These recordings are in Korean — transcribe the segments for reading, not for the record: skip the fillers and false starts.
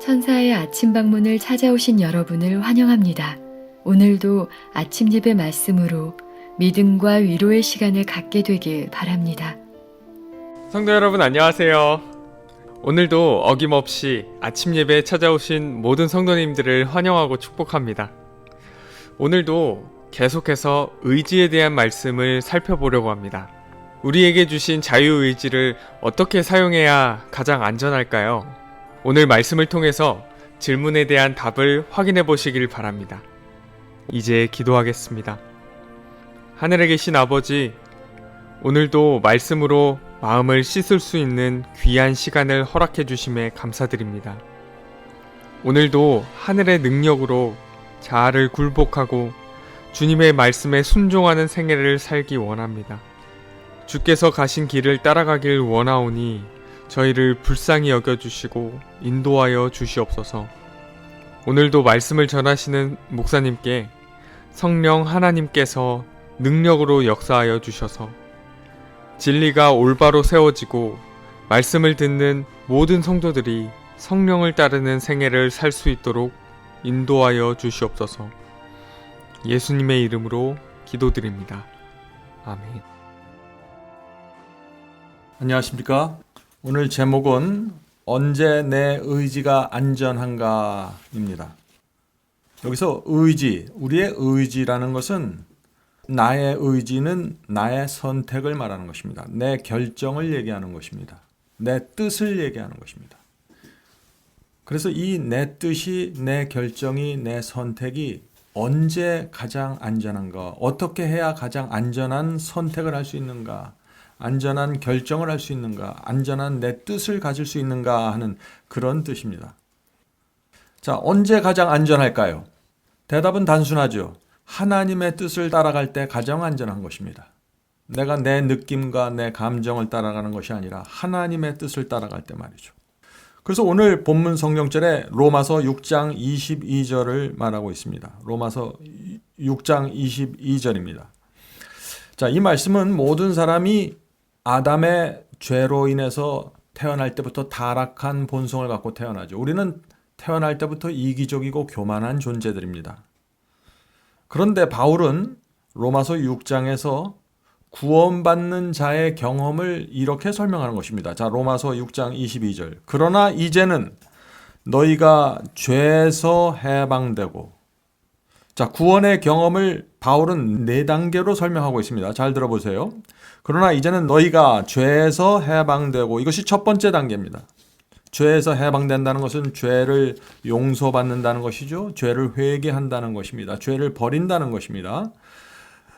천사의 아침 방문을 찾아오신 여러분을 환영합니다. 오늘도 아침 예배 말씀으로 믿음과 위로의 시간을 갖게 되길 바랍니다. 성도 여러분 안녕하세요. 오늘도 어김없이 아침 예배에 찾아오신 모든 성도님들을 환영하고 축복합니다. 오늘도 계속해서 의지에 대한 말씀을 살펴보려고 합니다. 우리에게 주신 자유의지를 어떻게 사용해야 가장 안전할까요? 오늘 말씀을 통해서 질문에 대한 답을 확인해 보시길 바랍니다. 이제 기도하겠습니다. 하늘에 계신 아버지, 오늘도 말씀으로 마음을 씻을 수 있는 귀한 시간을 허락해 주심에 감사드립니다. 오늘도 하늘의 능력으로 자아를 굴복하고 주님의 말씀에 순종하는 생애를 살기 원합니다. 주께서 가신 길을 따라가길 원하오니 저희를 불쌍히 여겨주시고 인도하여 주시옵소서. 오늘도 말씀을 전하시는 목사님께 성령 하나님께서 능력으로 역사하여 주셔서 진리가 올바로 세워지고 말씀을 듣는 모든 성도들이 성령을 따르는 생애를 살 수 있도록 인도하여 주시옵소서. 예수님의 이름으로 기도드립니다. 아멘. 안녕하십니까? 오늘 제목은 언제 내 의지가 안전한가 입니다. 여기서 의지, 우리의 의지라는 것은 나의 의지는 나의 선택을 말하는 것입니다. 내 결정을 얘기하는 것입니다. 내 뜻을 얘기하는 것입니다. 그래서 이 내 뜻이, 내 결정이, 내 선택이 언제 가장 안전한가, 어떻게 해야 가장 안전한 선택을 할 수 있는가, 안전한 결정을 할 수 있는가, 안전한 내 뜻을 가질 수 있는가 하는 그런 뜻입니다. 자, 언제 가장 안전할까요? 대답은 단순하죠. 하나님의 뜻을 따라갈 때 가장 안전한 것입니다. 내가 내 느낌과 내 감정을 따라가는 것이 아니라 하나님의 뜻을 따라갈 때 말이죠. 그래서 오늘 본문 성경절에 로마서 6장 22절을 말하고 있습니다. 로마서 6장 22절입니다. 자, 이 말씀은 모든 사람이 아담의 죄로 인해서 태어날 때부터 타락한 본성을 갖고 태어나죠. 우리는 태어날 때부터 이기적이고 교만한 존재들입니다. 그런데 바울은 로마서 6장에서 구원받는 자의 경험을 이렇게 설명하는 것입니다. 자, 로마서 6장 22절. 그러나 이제는 너희가 죄에서 해방되고, 자, 구원의 경험을 바울은 4단계로 설명하고 있습니다. 잘 들어보세요. 그러나 이제는 너희가 죄에서 해방되고, 이것이 첫 번째 단계입니다. 죄에서 해방된다는 것은 죄를 용서받는다는 것이죠. 죄를 회개한다는 것입니다. 죄를 버린다는 것입니다.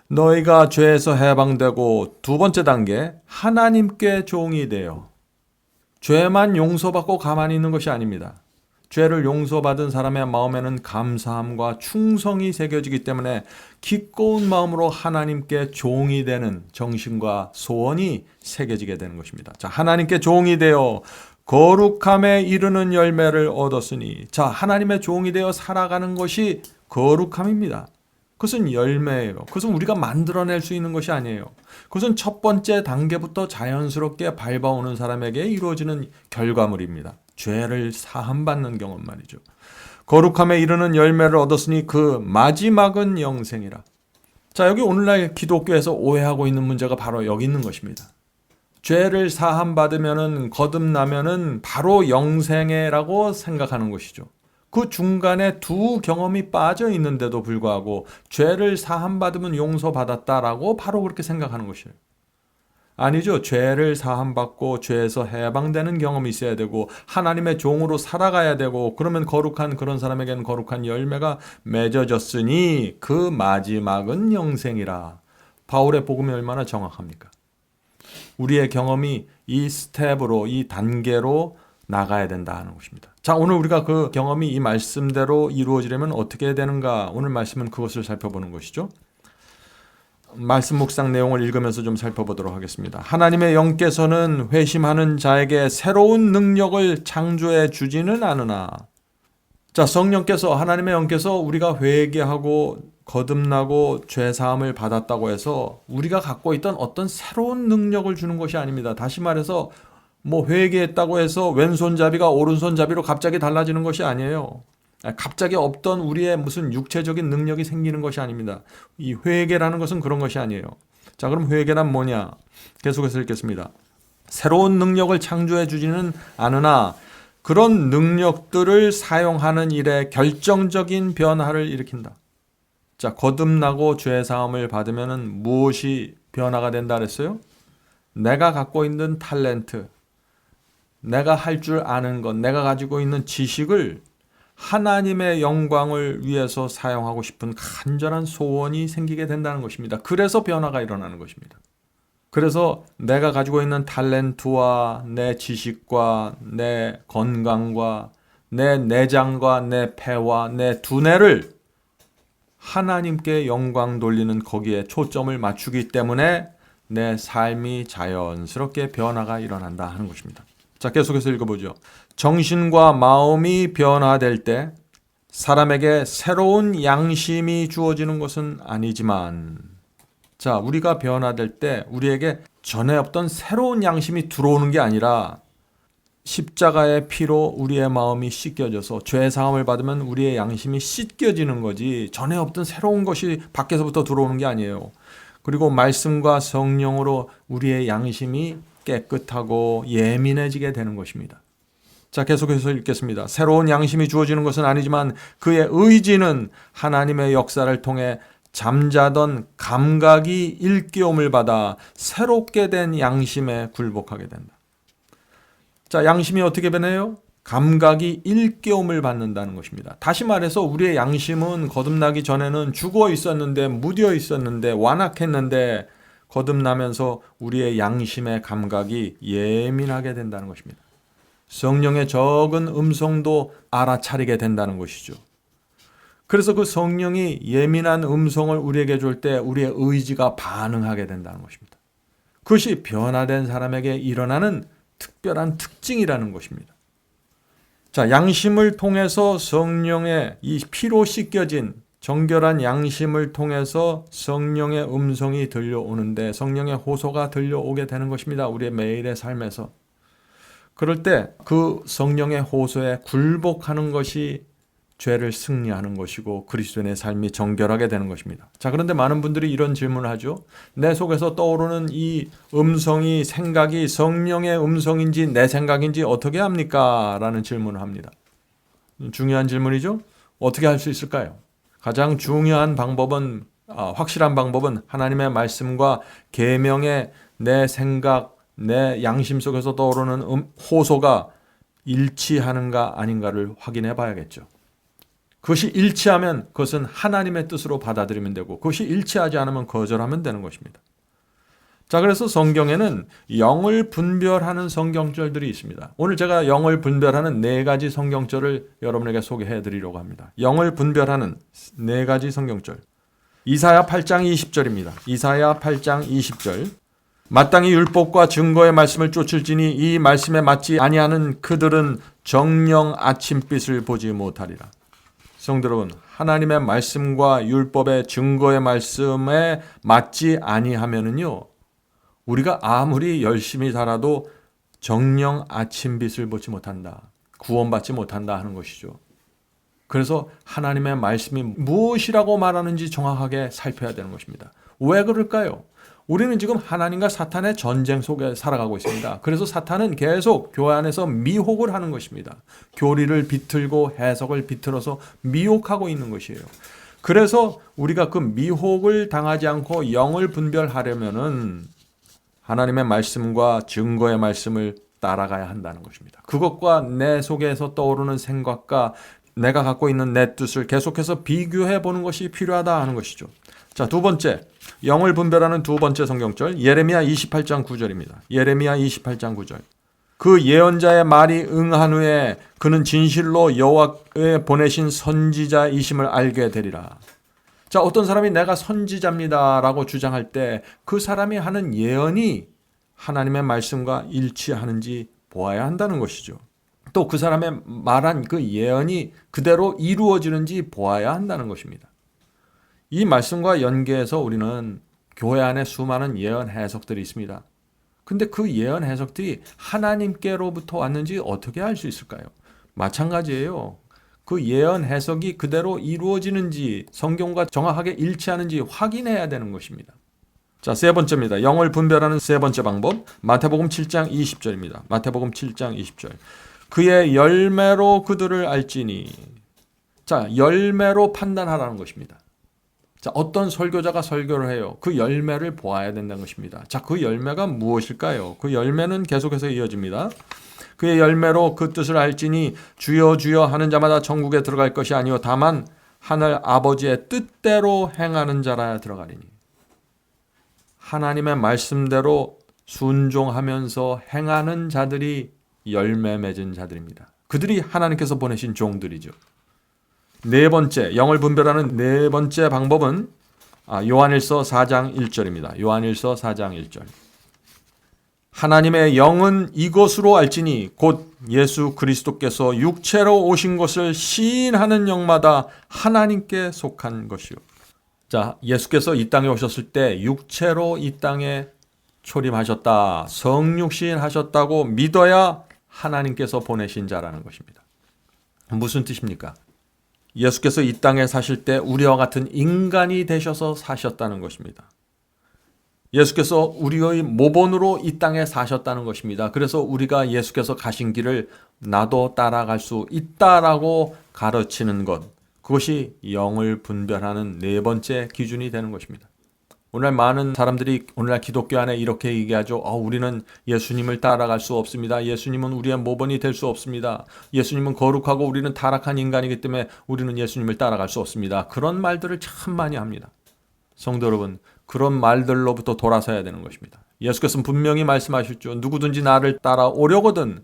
너희가 죄에서 해방되고, 두 번째 단계, 하나님께 종이 되어. 죄만 용서받고 가만히 있는 것이 아닙니다. 죄를 용서받은 사람의 마음에는 감사함과 충성이 새겨지기 때문에 기꺼운 마음으로 하나님께 종이 되는 정신과 소원이 새겨지게 되는 것입니다. 자, 하나님께 종이 되어 거룩함에 이르는 열매를 얻었으니, 자, 하나님의 종이 되어 살아가는 것이 거룩함입니다. 그것은 열매예요. 그것은 우리가 만들어낼 수 있는 것이 아니에요. 그것은 첫 번째 단계부터 자연스럽게 밟아오는 사람에게 이루어지는 결과물입니다. 죄를 사함받는 경험 말이죠. 거룩함에 이르는 열매를 얻었으니 그 마지막은 영생이라. 자, 여기 오늘날 기독교에서 오해하고 있는 문제가 바로 여기 있는 것입니다. 죄를 사함받으면은, 거듭나면은 바로 영생이라고 생각하는 것이죠. 그 중간에 두 경험이 빠져 있는데도 불구하고 죄를 사함받으면 용서받았다라고 바로 그렇게 생각하는 것이에요. 아니죠. 죄를 사함받고 죄에서 해방되는 경험이 있어야 되고 하나님의 종으로 살아가야 되고, 그러면 거룩한 그런 사람에게는 거룩한 열매가 맺어졌으니 그 마지막은 영생이라. 바울의 복음이 얼마나 정확합니까? 우리의 경험이 이 스텝으로, 이 단계로 나가야 된다 하는 것입니다. 자, 오늘 우리가 그 경험이 이 말씀대로 이루어지려면 어떻게 되는가? 오늘 말씀은 그것을 살펴보는 것이죠. 말씀 묵상 내용을 읽으면서 좀 살펴보도록 하겠습니다. 하나님의 영께서는 회심하는 자에게 새로운 능력을 창조해 주지는 않으나. 자, 성령께서, 하나님의 영께서 우리가 회개하고 거듭나고 죄사함을 받았다고 해서 우리가 갖고 있던 어떤 새로운 능력을 주는 것이 아닙니다. 다시 말해서 뭐 회개했다고 해서 왼손잡이가 오른손잡이로 갑자기 달라지는 것이 아니에요. 갑자기 없던 우리의 무슨 육체적인 능력이 생기는 것이 아닙니다. 이 회개라는 것은 그런 것이 아니에요. 자, 그럼 회개란 뭐냐? 계속해서 읽겠습니다. 새로운 능력을 창조해 주지는 않으나 그런 능력들을 사용하는 일에 결정적인 변화를 일으킨다. 자, 거듭나고 죄사함을 받으면 무엇이 변화가 된다 그랬어요? 내가 갖고 있는 탤런트, 내가 할 줄 아는 것, 내가 가지고 있는 지식을 하나님의 영광을 위해서 사용하고 싶은 간절한 소원이 생기게 된다는 것입니다. 그래서 변화가 일어나는 것입니다. 그래서 내가 가지고 있는 탤런트와 내 지식과 내 건강과 내 내장과 내 폐와 내 두뇌를 하나님께 영광 돌리는 거기에 초점을 맞추기 때문에 내 삶이 자연스럽게 변화가 일어난다 하는 것입니다. 자, 계속해서 읽어보죠. 정신과 마음이 변화될 때 사람에게 새로운 양심이 주어지는 것은 아니지만, 자, 우리가 변화될 때 우리에게 전에 없던 새로운 양심이 들어오는 게 아니라 십자가의 피로 우리의 마음이 씻겨져서 죄 사함을 받으면 우리의 양심이 씻겨지는 거지, 전에 없던 새로운 것이 밖에서부터 들어오는 게 아니에요. 그리고 말씀과 성령으로 우리의 양심이 깨끗하고 예민해지게 되는 것입니다. 자, 계속해서 읽겠습니다. 새로운 양심이 주어지는 것은 아니지만 그의 의지는 하나님의 역사를 통해 잠자던 감각이 일깨움을 받아 새롭게 된 양심에 굴복하게 된다. 자, 양심이 어떻게 변해요? 감각이 일깨움을 받는다는 것입니다. 다시 말해서 우리의 양심은 거듭나기 전에는 죽어 있었는데, 무뎌 있었는데, 완악했는데 거듭나면서 우리의 양심의 감각이 예민하게 된다는 것입니다. 성령의 적은 음성도 알아차리게 된다는 것이죠. 그래서 그 성령이 예민한 음성을 우리에게 줄 때 우리의 의지가 반응하게 된다는 것입니다. 그것이 변화된 사람에게 일어나는 특별한 특징이라는 것입니다. 자, 양심을 통해서 성령의 이 피로 씻겨진 정결한 양심을 통해서 성령의 음성이 들려오는데, 성령의 호소가 들려오게 되는 것입니다. 우리의 매일의 삶에서. 그럴 때 그 성령의 호소에 굴복하는 것이 죄를 승리하는 것이고 그리스도인의 삶이 정결하게 되는 것입니다. 자, 그런데 많은 분들이 이런 질문을 하죠. 내 속에서 떠오르는 이 음성이, 생각이 성령의 음성인지 내 생각인지 어떻게 합니까? 라는 질문을 합니다. 중요한 질문이죠. 어떻게 할 수 있을까요? 가장 중요한 방법은, 확실한 방법은 하나님의 말씀과 계명의 내 생각, 내 양심 속에서 떠오르는 호소가 일치하는가 아닌가를 확인해 봐야겠죠. 그것이 일치하면 그것은 하나님의 뜻으로 받아들이면 되고, 그것이 일치하지 않으면 거절하면 되는 것입니다. 자, 그래서 성경에는 영을 분별하는 성경절들이 있습니다. 오늘 제가 영을 분별하는 4가지 성경절을 여러분에게 소개해 드리려고 합니다. 영을 분별하는 4가지 성경절. 이사야 8장 20절입니다. 이사야 8장 20절. 마땅히 율법과 증거의 말씀을 쫓을지니 이 말씀에 맞지 아니하는 그들은 정령 아침빛을 보지 못하리라. 성도 여러분, 하나님의 말씀과 율법의 증거의 말씀에 맞지 아니하면은요, 우리가 아무리 열심히 살아도 정령 아침빛을 보지 못한다, 구원받지 못한다 하는 것이죠. 그래서 하나님의 말씀이 무엇이라고 말하는지 정확하게 살펴야 되는 것입니다. 왜 그럴까요? 우리는 지금 하나님과 사탄의 전쟁 속에 살아가고 있습니다. 그래서 사탄은 계속 교회 안에서 미혹을 하는 것입니다. 교리를 비틀고 해석을 비틀어서 미혹하고 있는 것이에요. 그래서 우리가 그 미혹을 당하지 않고 영을 분별하려면은 하나님의 말씀과 증거의 말씀을 따라가야 한다는 것입니다. 그것과 내 속에서 떠오르는 생각과 내가 갖고 있는 내 뜻을 계속해서 비교해 보는 것이 필요하다 하는 것이죠. 자, 2번째, 영을 분별하는 2번째 성경절, 예레미야 28장 9절입니다. 예레미야 28장 9절. 그 예언자의 말이 응한 후에 그는 진실로 여호와의 보내신 선지자이심을 알게 되리라. 자, 어떤 사람이 내가 선지자입니다 라고 주장할 때 그 사람이 하는 예언이 하나님의 말씀과 일치하는지 보아야 한다는 것이죠. 또 그 사람의 말한 그 예언이 그대로 이루어지는지 보아야 한다는 것입니다. 이 말씀과 연계해서 우리는 교회 안에 수많은 예언 해석들이 있습니다. 근데 그 예언 해석들이 하나님께로부터 왔는지 어떻게 알 수 있을까요? 마찬가지예요. 그 예언 해석이 그대로 이루어지는지 성경과 정확하게 일치하는지 확인해야 되는 것입니다. 자, 세 번째입니다. 영을 분별하는 세 번째 방법. 마태복음 7장 20절입니다. 마태복음 7장 20절. 그의 열매로 그들을 알지니. 자, 열매로 판단하라는 것입니다. 자, 어떤 설교자가 설교를 해요. 그 열매를 보아야 된다는 것입니다. 자, 그 열매가 무엇일까요? 그 열매는 계속해서 이어집니다. 그의 열매로 그 뜻을 알지니 주여 주여 하는 자마다 천국에 들어갈 것이 아니요 다만 하늘 아버지의 뜻대로 행하는 자라 들어가리니. 하나님의 말씀대로 순종하면서 행하는 자들이 열매 맺은 자들입니다. 그들이 하나님께서 보내신 종들이죠. 네 번째, 영을 분별하는 네 번째 방법은 요한일서 4장 1절입니다. 요한일서 4장 1절. 하나님의 영은 이것으로 알지니 곧 예수 그리스도께서 육체로 오신 것을 시인하는 영마다 하나님께 속한 것이요. 자, 예수께서 이 땅에 오셨을 때 육체로 이 땅에 초림하셨다, 성육신하셨다고 믿어야 하나님께서 보내신 자라는 것입니다. 무슨 뜻입니까? 예수께서 이 땅에 사실 때 우리와 같은 인간이 되셔서 사셨다는 것입니다. 예수께서 우리의 모본으로 이 땅에 사셨다는 것입니다. 그래서 우리가 예수께서 가신 길을 나도 따라갈 수 있다라고 가르치는 것, 그것이 영을 분별하는 네 번째 기준이 되는 것입니다. 오늘 많은 사람들이 오늘날 기독교 안에 이렇게 얘기하죠. 우리는 예수님을 따라갈 수 없습니다. 예수님은 우리의 모본이 될 수 없습니다. 예수님은 거룩하고 우리는 타락한 인간이기 때문에 우리는 예수님을 따라갈 수 없습니다. 그런 말들을 참 많이 합니다. 성도 여러분, 그런 말들로부터 돌아서야 되는 것입니다. 예수께서는 분명히 말씀하셨죠. 누구든지 나를 따라오려거든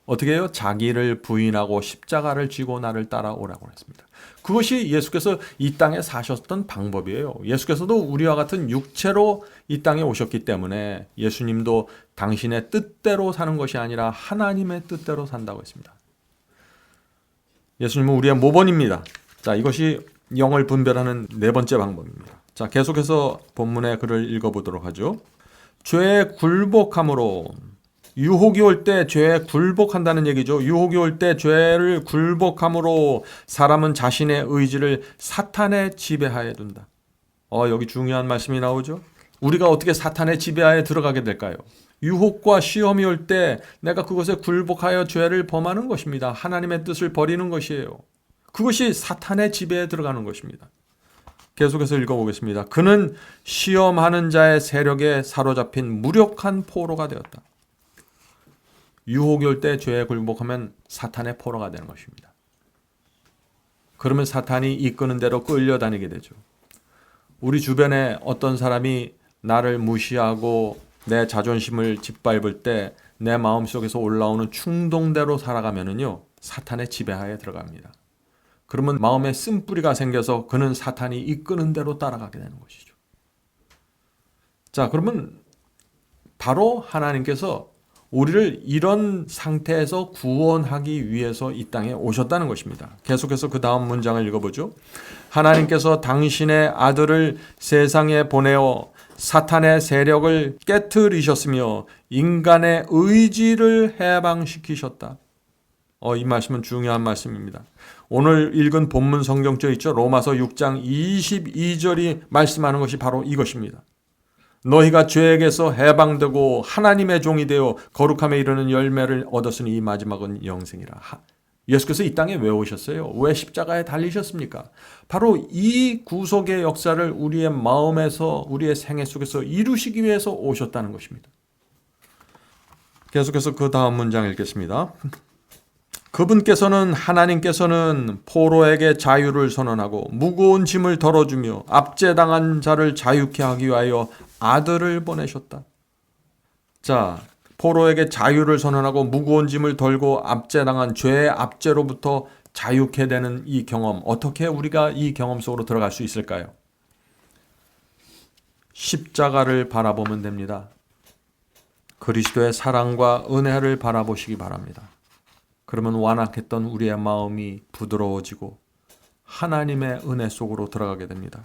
어떻게 해요? 자기를 부인하고 십자가를 지고 나를 따라오라고 했습니다. 그것이 예수께서 이 땅에 사셨던 방법이에요. 예수께서도 우리와 같은 육체로 이 땅에 오셨기 때문에 예수님도 당신의 뜻대로 사는 것이 아니라 하나님의 뜻대로 산다고 했습니다. 예수님은 우리의 모본입니다. 자, 이것이 영을 분별하는 네 번째 방법입니다. 자, 계속해서 본문의 글을 읽어보도록 하죠. 죄에 굴복함으로, 유혹이 올 때 죄에 굴복한다는 얘기죠. 유혹이 올 때 죄를 굴복함으로 사람은 자신의 의지를 사탄의 지배하에 둔다. 여기 중요한 말씀이 나오죠. 우리가 어떻게 사탄의 지배하에 들어가게 될까요? 유혹과 시험이 올 때 내가 그것에 굴복하여 죄를 범하는 것입니다. 하나님의 뜻을 버리는 것이에요. 그것이 사탄의 지배에 들어가는 것입니다. 계속해서 읽어보겠습니다. 그는 시험하는 자의 세력에 사로잡힌 무력한 포로가 되었다. 유혹이 올 때 죄에 굴복하면 사탄의 포로가 되는 것입니다. 그러면 사탄이 이끄는 대로 끌려다니게 되죠. 우리 주변에 어떤 사람이 나를 무시하고 내 자존심을 짓밟을 때 내 마음속에서 올라오는 충동대로 살아가면은요, 사탄의 지배하에 들어갑니다. 그러면 마음에 쓴뿌리가 생겨서 그는 사탄이 이끄는 대로 따라가게 되는 것이죠. 자, 그러면 바로 하나님께서 우리를 이런 상태에서 구원하기 위해서 이 땅에 오셨다는 것입니다. 계속해서 그 다음 문장을 읽어보죠. 하나님께서 당신의 아들을 세상에 보내어 사탄의 세력을 깨트리셨으며 인간의 의지를 해방시키셨다. 이 말씀은 중요한 말씀입니다. 오늘 읽은 본문 성경저 있죠. 로마서 6장 22절이 말씀하는 것이 바로 이것입니다. 너희가 죄에게서 해방되고 하나님의 종이 되어 거룩함에 이르는 열매를 얻었으니 이 마지막은 영생이라. 예수께서 이 땅에 왜 오셨어요? 왜 십자가에 달리셨습니까? 바로 이 구속의 역사를 우리의 마음에서, 우리의 생애 속에서 이루시기 위해서 오셨다는 것입니다. 계속해서 그 다음 문장 읽겠습니다. 그분께서는, 하나님께서는 포로에게 자유를 선언하고 무거운 짐을 덜어주며 압제당한 자를 자유케 하기 위하여 아들을 보내셨다. 자, 포로에게 자유를 선언하고 무거운 짐을 덜고 압제당한 죄의 압제로부터 자유케 되는 이 경험, 어떻게 우리가 이 경험 속으로 들어갈 수 있을까요? 십자가를 바라보면 됩니다. 그리스도의 사랑과 은혜를 바라보시기 바랍니다. 그러면 완악했던 우리의 마음이 부드러워지고 하나님의 은혜 속으로 들어가게 됩니다.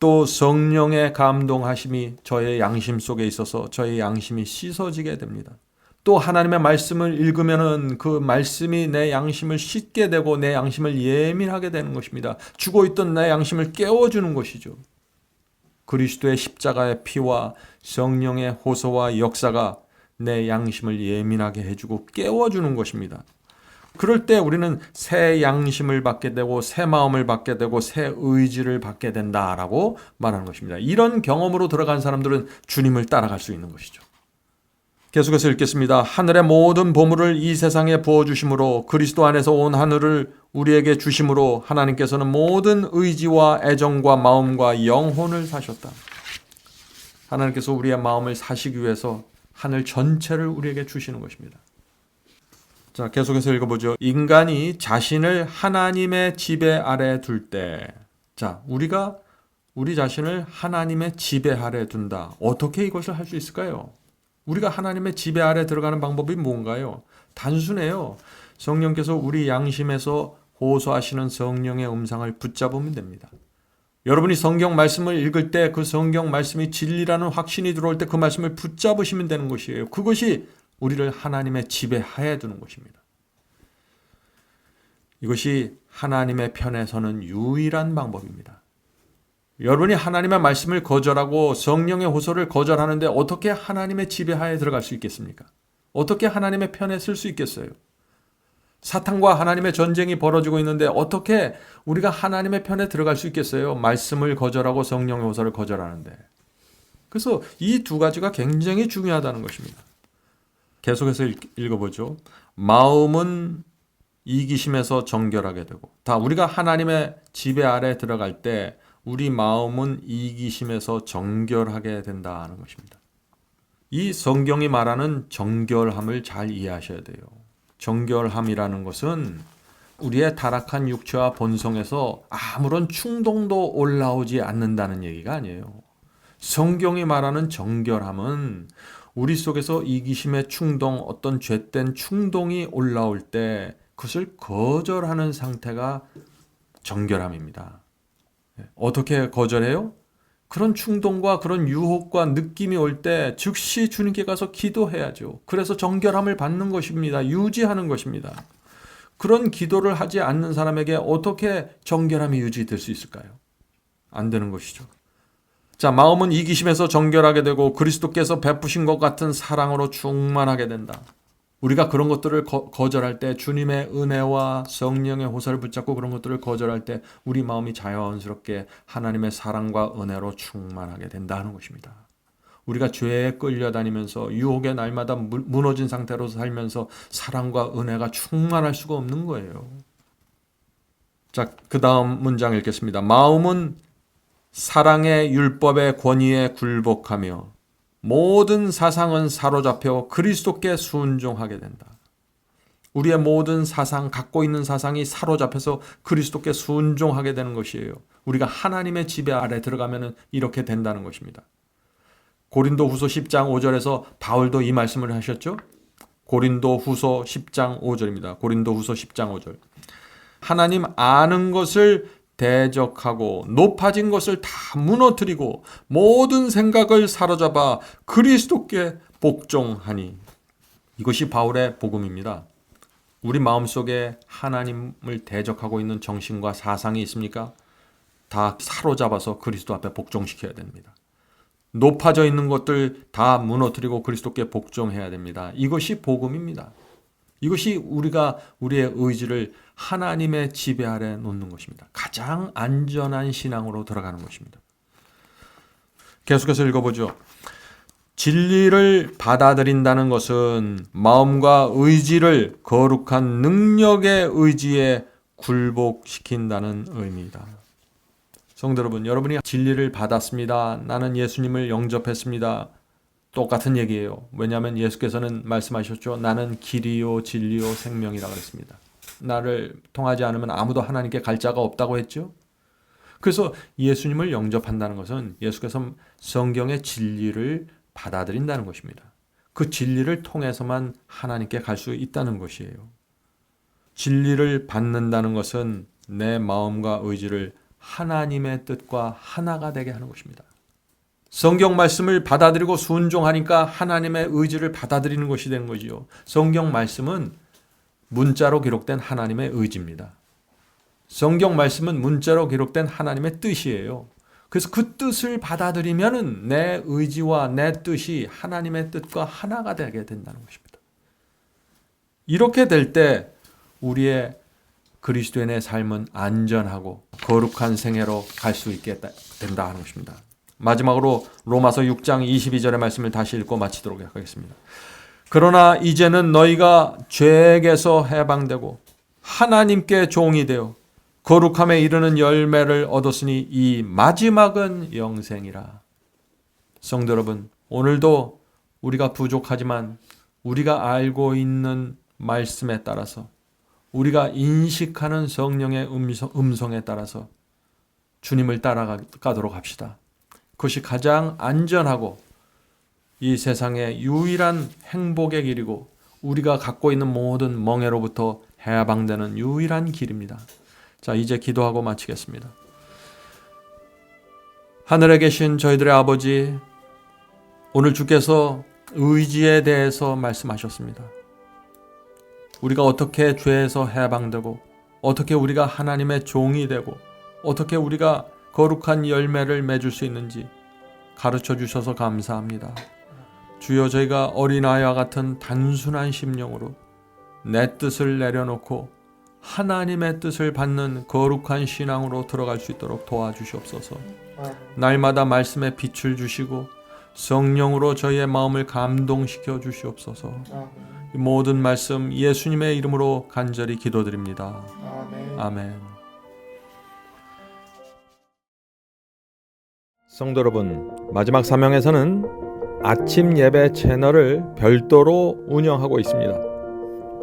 또 성령의 감동하심이 저의 양심 속에 있어서 저의 양심이 씻어지게 됩니다. 또 하나님의 말씀을 읽으면은 그 말씀이 내 양심을 씻게 되고 내 양심을 예민하게 되는 것입니다. 죽어있던 내 양심을 깨워주는 것이죠. 그리스도의 십자가의 피와 성령의 호소와 역사가 내 양심을 예민하게 해주고 깨워주는 것입니다. 그럴 때 우리는 새 양심을 받게 되고 새 마음을 받게 되고 새 의지를 받게 된다라고 말하는 것입니다. 이런 경험으로 들어간 사람들은 주님을 따라갈 수 있는 것이죠. 계속해서 읽겠습니다. 하늘의 모든 보물을 이 세상에 부어주심으로 그리스도 안에서 온 하늘을 우리에게 주심으로 하나님께서는 모든 의지와 애정과 마음과 영혼을 사셨다. 하나님께서 우리의 마음을 사시기 위해서 하늘 전체를 우리에게 주시는 것입니다. 자, 계속해서 읽어보죠. 인간이 자신을 하나님의 지배 아래 둘 때, 자, 우리가 우리 자신을 하나님의 지배 아래 둔다. 어떻게 이것을 할 수 있을까요? 우리가 하나님의 지배 아래 들어가는 방법이 뭔가요? 단순해요. 성령께서 우리 양심에서 호소하시는 성령의 음성을 붙잡으면 됩니다. 여러분이 성경 말씀을 읽을 때 그 성경 말씀이 진리라는 확신이 들어올 때 그 말씀을 붙잡으시면 되는 것이에요. 그것이 우리를 하나님의 지배하에 두는 것입니다. 이것이 하나님의 편에 서는 유일한 방법입니다. 여러분이 하나님의 말씀을 거절하고 성령의 호소를 거절하는데 어떻게 하나님의 지배하에 들어갈 수 있겠습니까? 어떻게 하나님의 편에 설 수 있겠어요? 사탄과 하나님의 전쟁이 벌어지고 있는데 어떻게 우리가 하나님의 편에 들어갈 수 있겠어요? 말씀을 거절하고 성령의 호소를 거절하는데. 그래서 이 두 가지가 굉장히 중요하다는 것입니다. 계속해서 읽어보죠. 마음은 이기심에서 정결하게 되고, 다 우리가 하나님의 지배 아래 들어갈 때 우리 마음은 이기심에서 정결하게 된다는 것입니다. 이 성경이 말하는 정결함을 잘 이해하셔야 돼요. 정결함이라는 것은 우리의 타락한 육체와 본성에서 아무런 충동도 올라오지 않는다는 얘기가 아니에요. 성경이 말하는 정결함은 우리 속에서 이기심의 충동, 어떤 죄된 충동이 올라올 때 그것을 거절하는 상태가 정결함입니다. 어떻게 거절해요? 그런 충동과 그런 유혹과 느낌이 올 때 즉시 주님께 가서 기도해야죠. 그래서 정결함을 받는 것입니다. 유지하는 것입니다. 그런 기도를 하지 않는 사람에게 어떻게 정결함이 유지될 수 있을까요? 안 되는 것이죠. 자, 마음은 이기심에서 정결하게 되고 그리스도께서 베푸신 것 같은 사랑으로 충만하게 된다. 우리가 그런 것들을 거절할 때 주님의 은혜와 성령의 호소를 붙잡고 그런 것들을 거절할 때 우리 마음이 자연스럽게 하나님의 사랑과 은혜로 충만하게 된다는 것입니다. 우리가 죄에 끌려다니면서 유혹의 날마다 무너진 상태로 살면서 사랑과 은혜가 충만할 수가 없는 거예요. 자, 그 다음 문장 읽겠습니다. 마음은 사랑의 율법의 권위에 굴복하며 모든 사상은 사로잡혀 그리스도께 순종하게 된다. 우리의 모든 사상, 갖고 있는 사상이 사로잡혀서 그리스도께 순종하게 되는 것이에요. 우리가 하나님의 지배 아래 들어가면 이렇게 된다는 것입니다. 고린도후서 10장 5절에서 바울도 이 말씀을 하셨죠. 고린도후서 10장 5절입니다. 고린도후서 10장 5절. 하나님 아는 것을 대적하고 높아진 것을 다 무너뜨리고 모든 생각을 사로잡아 그리스도께 복종하니. 이것이 바울의 복음입니다. 우리 마음속에 하나님을 대적하고 있는 정신과 사상이 있습니까? 다 사로잡아서 그리스도 앞에 복종시켜야 됩니다. 높아져 있는 것들 다 무너뜨리고 그리스도께 복종해야 됩니다. 이것이 복음입니다. 이것이 우리가 우리의 의지를 하나님의 지배 아래 놓는 것입니다. 가장 안전한 신앙으로 들어가는 것입니다. 계속해서 읽어보죠. 진리를 받아들인다는 것은 마음과 의지를 거룩한 능력의 의지에 굴복시킨다는 의미이다. 성도 여러분, 여러분이 진리를 받았습니다. 나는 예수님을 영접했습니다. 똑같은 얘기예요. 왜냐하면 예수께서는 말씀하셨죠. 나는 길이요 진리요 생명이라고 그랬습니다. 나를 통하지 않으면 아무도 하나님께 갈 자가 없다고 했죠. 그래서 예수님을 영접한다는 것은 예수께서 성경의 진리를 받아들인다는 것입니다. 그 진리를 통해서만 하나님께 갈 수 있다는 것이에요. 진리를 받는다는 것은 내 마음과 의지를 하나님의 뜻과 하나가 되게 하는 것입니다. 성경 말씀을 받아들이고 순종하니까 하나님의 의지를 받아들이는 것이 되는 거지요. 성경 말씀은 문자로 기록된 하나님의 의지입니다. 성경 말씀은 문자로 기록된 하나님의 뜻이에요. 그래서 그 뜻을 받아들이면 내 의지와 내 뜻이 하나님의 뜻과 하나가 되게 된다는 것입니다. 이렇게 될 때 우리의 그리스도인의 삶은 안전하고 거룩한 생애로 갈 수 있게 된다 하는 것입니다. 마지막으로 로마서 6장 22절의 말씀을 다시 읽고 마치도록 하겠습니다. 그러나 이제는 너희가 죄에게서 해방되고 하나님께 종이 되어 거룩함에 이르는 열매를 얻었으니 이 마지막은 영생이라. 성도 여러분, 오늘도 우리가 부족하지만 우리가 알고 있는 말씀에 따라서 우리가 인식하는 성령의 음성에 따라서 주님을 따라가도록 합시다. 그것이 가장 안전하고 이 세상의 유일한 행복의 길이고 우리가 갖고 있는 모든 멍해로부터 해방되는 유일한 길입니다. 자, 이제 기도하고 마치겠습니다. 하늘에 계신 저희들의 아버지, 오늘 주께서 의지에 대해서 말씀하셨습니다. 우리가 어떻게 죄에서 해방되고 어떻게 우리가 하나님의 종이 되고 어떻게 우리가 거룩한 열매를 맺을 수 있는지 가르쳐 주셔서 감사합니다. 주여, 저희가 어린아이와 같은 단순한 심령으로 내 뜻을 내려놓고 하나님의 뜻을 받는 거룩한 신앙으로 들어갈 수 있도록 도와주시옵소서. 날마다 말씀에 빛을 주시고 성령으로 저희의 마음을 감동시켜 주시옵소서. 이 모든 말씀 예수님의 이름으로 간절히 기도드립니다. 아멘. 성도 여러분, 마지막 사명에서는 아침 예배 채널을 별도로 운영하고 있습니다.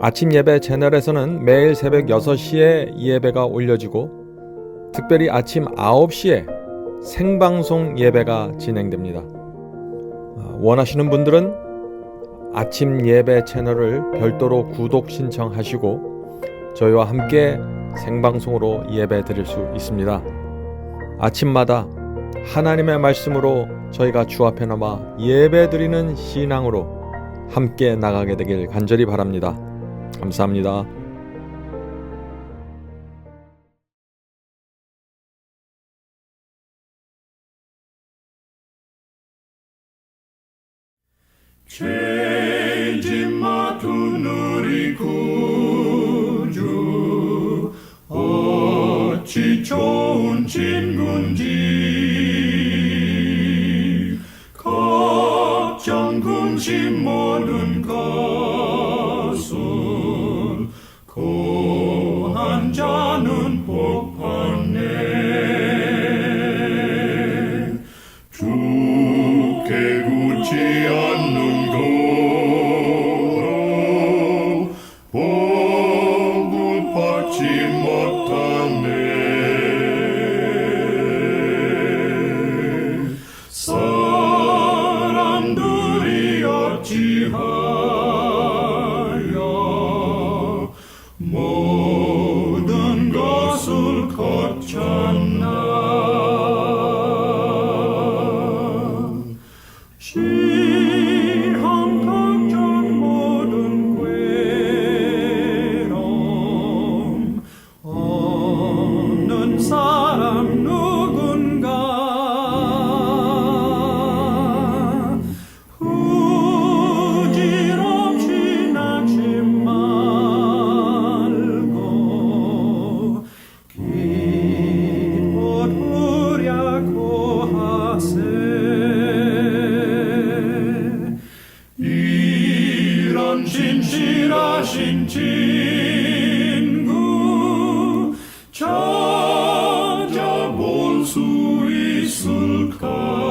아침 예배 채널에서는 매일 새벽 6시에 예배가 올려지고 특별히 아침 9시에 생방송 예배가 진행됩니다. 원하시는 분들은 아침 예배 채널을 별도로 구독 신청하시고 저희와 함께 생방송으로 예배 드릴 수 있습니다. 아침마다 하나님의 말씀으로 저희가 주 앞에 나와 예배 드리는 신앙으로 함께 나가게 되길 간절히 바랍니다. 감사합니다. 죄짐 맡은 우리 구주 어찌 좋은 친구인지 걱정 근심 모든 것을 고한 자는 복 받네. 주께 굳지 않는 거로 복을 받지 못하네. 사람들이 어찌하여 모든 것을 거쳤나. 시험 걱정 모든 괴로움 없는 사람 누군가. 후질없이 낙심 말고 기도하랴고 하세. 이런 진실하신 친구 찾아볼 수 있을까?